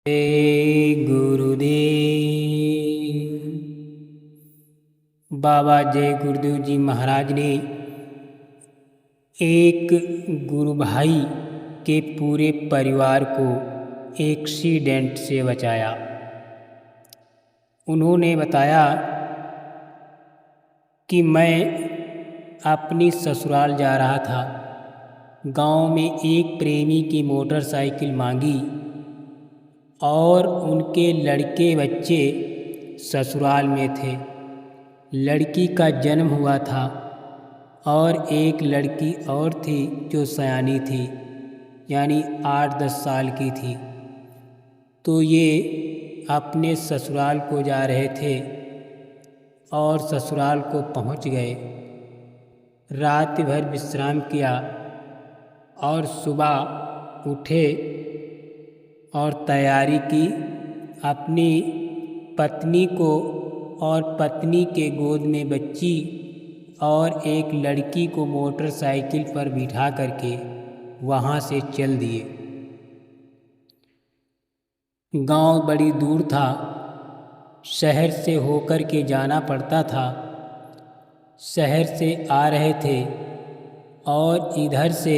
गुरुदेव। बाबा जय गुरुदेव जी महाराज ने एक गुरु भाई के पूरे परिवार को एक्सीडेंट से बचाया। उन्होंने बताया कि मैं अपनी ससुराल जा रहा था। गांव में एक प्रेमी की मोटरसाइकिल मांगी और उनके लड़के बच्चे ससुराल में थे। लड़की का जन्म हुआ था और एक लड़की और थी जो सयानी थी, यानी 8-10 साल की थी। तो ये अपने ससुराल को जा रहे थे और ससुराल को पहुंच गए। रात भर विश्राम किया और सुबह उठे और तैयारी की। अपनी पत्नी को और पत्नी के गोद में बच्ची और एक लड़की को मोटरसाइकिल पर बिठा करके वहाँ से चल दिए। गांव बड़ी दूर था, शहर से होकर के जाना पड़ता था। शहर से आ रहे थे और इधर से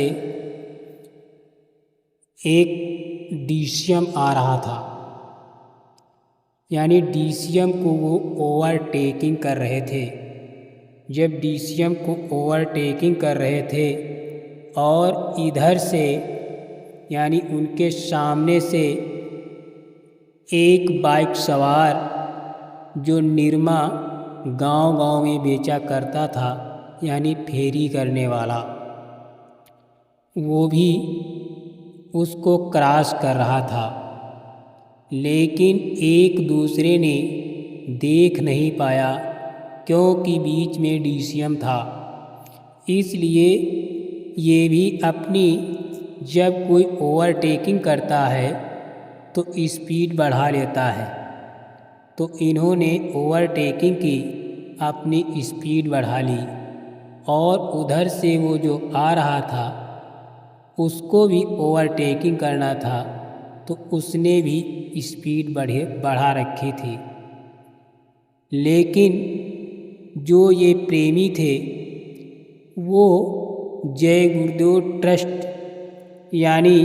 एक डीसीएम आ रहा था, यानी डीसीएम को वो ओवरटेकिंग कर रहे थे। जब डीसीएम को ओवरटेकिंग कर रहे थे और इधर से यानी उनके सामने से एक बाइक सवार जो निरमा गांव-गांव में बेचा करता था, यानी फेरी करने वाला, वो भी उसको क्रॉस कर रहा था। लेकिन एक दूसरे ने देख नहीं पाया क्योंकि बीच में डीसीएम था। इसलिए ये भी अपनी जब कोई ओवरटेकिंग करता है तो स्पीड बढ़ा लेता है। तो इन्होंने ओवरटेकिंग की, अपनी स्पीड बढ़ा ली और उधर से वो जो आ रहा था उसको भी ओवरटेकिंग करना था, तो उसने भी स्पीड बढ़ा रखी थी। लेकिन जो ये प्रेमी थे वो जय गुरुदेव ट्रस्ट यानी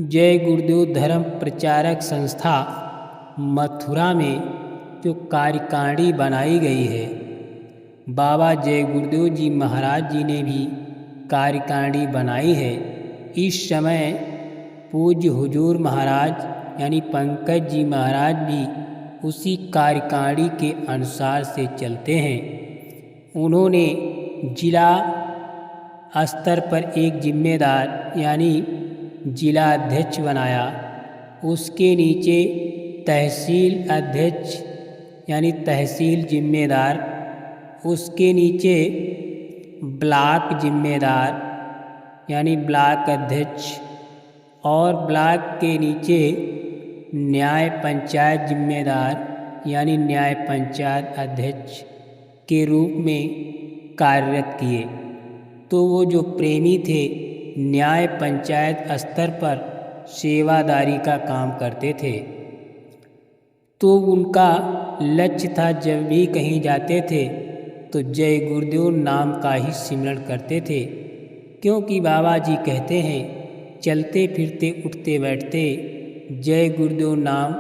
जय गुरुदेव धर्म प्रचारक संस्था मथुरा में जो कार्यकारिणी बनाई गई है, बाबा जय गुरुदेव जी महाराज जी ने भी कार्यकारिणी बनाई है। इस समय पूज्य हुजूर महाराज यानी पंकज जी महाराज भी उसी कार्यकारिणी के अनुसार से चलते हैं। उन्होंने जिला स्तर पर एक जिम्मेदार यानी जिला अध्यक्ष बनाया। उसके नीचे तहसील अध्यक्ष यानी तहसील जिम्मेदार, उसके नीचे ब्लॉक जिम्मेदार यानी ब्लॉक अध्यक्ष, और ब्लॉक के नीचे न्याय पंचायत जिम्मेदार यानी न्याय पंचायत अध्यक्ष के रूप में कार्यरत किए। तो वो जो प्रेमी थे न्याय पंचायत स्तर पर सेवादारी का काम करते थे। तो उनका लक्ष्य था, जब भी कहीं जाते थे तो जय गुरुदेव नाम का ही सिमरण करते थे, क्योंकि बाबा जी कहते हैं चलते फिरते उठते बैठते जय गुरुदेव नाम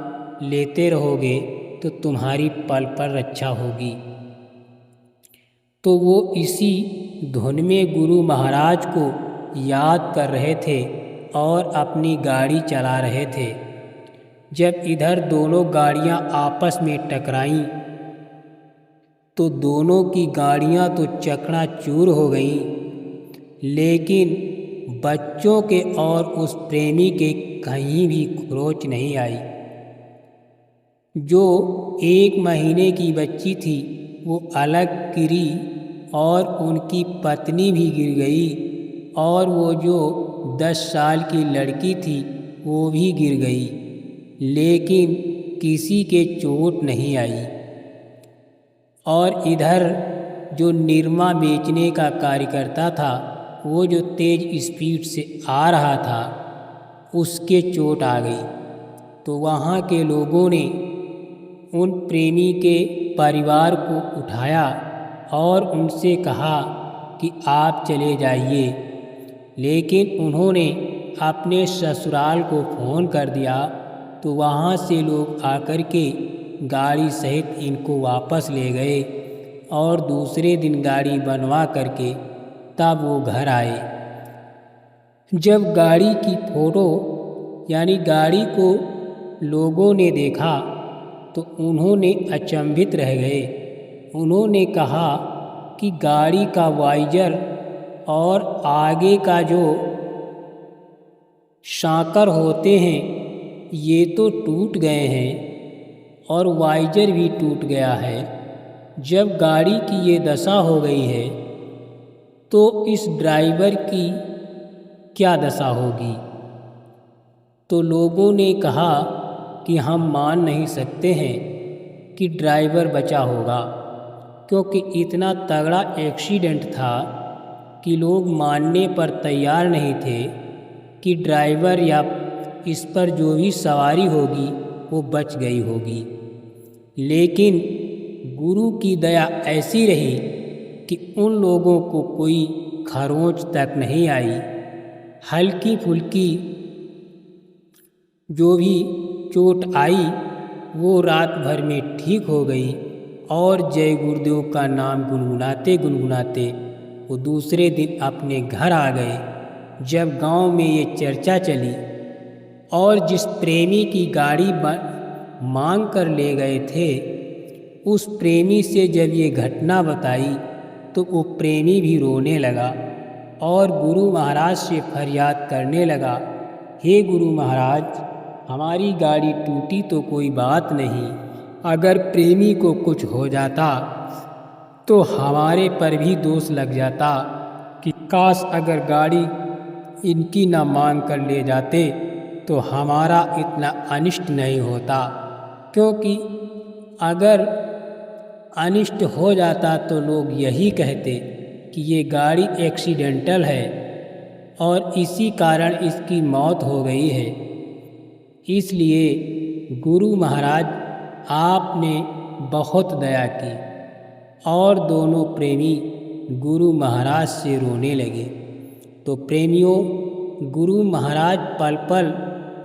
लेते रहोगे तो तुम्हारी पल पर रक्षा होगी। तो वो इसी धुन में गुरु महाराज को याद कर रहे थे और अपनी गाड़ी चला रहे थे। जब इधर दोनों गाड़ियां आपस में टकराईं तो दोनों की गाड़ियां तो चकनाचूर हो गईं, लेकिन बच्चों के और उस प्रेमी के कहीं भी खरोच नहीं आई। जो 1 महीने की बच्ची थी वो अलग गिरी और उनकी पत्नी भी गिर गई, और वो जो 10 साल की लड़की थी वो भी गिर गई, लेकिन किसी के चोट नहीं आई। और इधर जो निरमा बेचने का कार्यकर्ता था वो जो तेज स्पीड से आ रहा था उसके चोट आ गई। तो वहाँ के लोगों ने उन प्रेमी के परिवार को उठाया और उनसे कहा कि आप चले जाइए, लेकिन उन्होंने अपने ससुराल को फ़ोन कर दिया तो वहाँ से लोग आकर के गाड़ी सहित इनको वापस ले गए और दूसरे दिन गाड़ी बनवा करके तब वो घर आए। जब गाड़ी की फ़ोटो यानी गाड़ी को लोगों ने देखा तो उन्होंने अचंभित रह गए। उन्होंने कहा कि गाड़ी का वाइजर और आगे का जो शाकर होते हैं ये तो टूट गए हैं और वाइजर भी टूट गया है। जब गाड़ी की ये दशा हो गई है तो इस ड्राइवर की क्या दशा होगी। तो लोगों ने कहा कि हम मान नहीं सकते हैं कि ड्राइवर बचा होगा, क्योंकि इतना तगड़ा एक्सीडेंट था कि लोग मानने पर तैयार नहीं थे कि ड्राइवर या इस पर जो भी सवारी होगी वो बच गई होगी। लेकिन गुरु की दया ऐसी रही कि उन लोगों को कोई खरोंच तक नहीं आई। हल्की फुल्की जो भी चोट आई वो रात भर में ठीक हो गई और जय गुरुदेव का नाम गुनगुनाते गुनगुनाते वो दूसरे दिन अपने घर आ गए। जब गांव में ये चर्चा चली और जिस प्रेमी की गाड़ी मांग कर ले गए थे उस प्रेमी से जब ये घटना बताई तो वो प्रेमी भी रोने लगा और गुरु महाराज से फरियाद करने लगा, हे गुरु महाराज, हमारी गाड़ी टूटी तो कोई बात नहीं, अगर प्रेमी को कुछ हो जाता तो हमारे पर भी दोष लग जाता कि काश अगर गाड़ी इनकी ना मांग कर ले जाते तो हमारा इतना अनिष्ट नहीं होता। क्योंकि अगर अनिष्ट हो जाता तो लोग यही कहते कि ये गाड़ी एक्सीडेंटल है और इसी कारण इसकी मौत हो गई है। इसलिए गुरु महाराज आपने बहुत दया की। और दोनों प्रेमी गुरु महाराज से रोने लगे। तो प्रेमियों, गुरु महाराज पल पल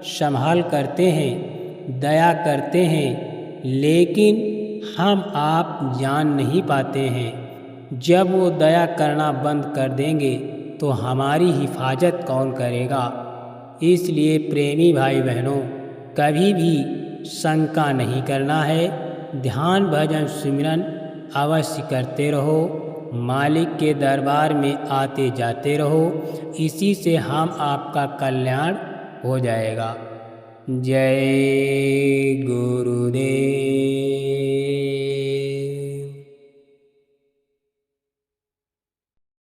संभाल करते हैं, दया करते हैं, लेकिन हम आप जान नहीं पाते हैं। जब वो दया करना बंद कर देंगे तो हमारी हिफाजत कौन करेगा। इसलिए प्रेमी भाई बहनों, कभी भी शंका नहीं करना है। ध्यान भजन सिमरन अवश्य करते रहो, मालिक के दरबार में आते जाते रहो, इसी से हम आपका कल्याण हो जाएगा। जय गुरुदेव।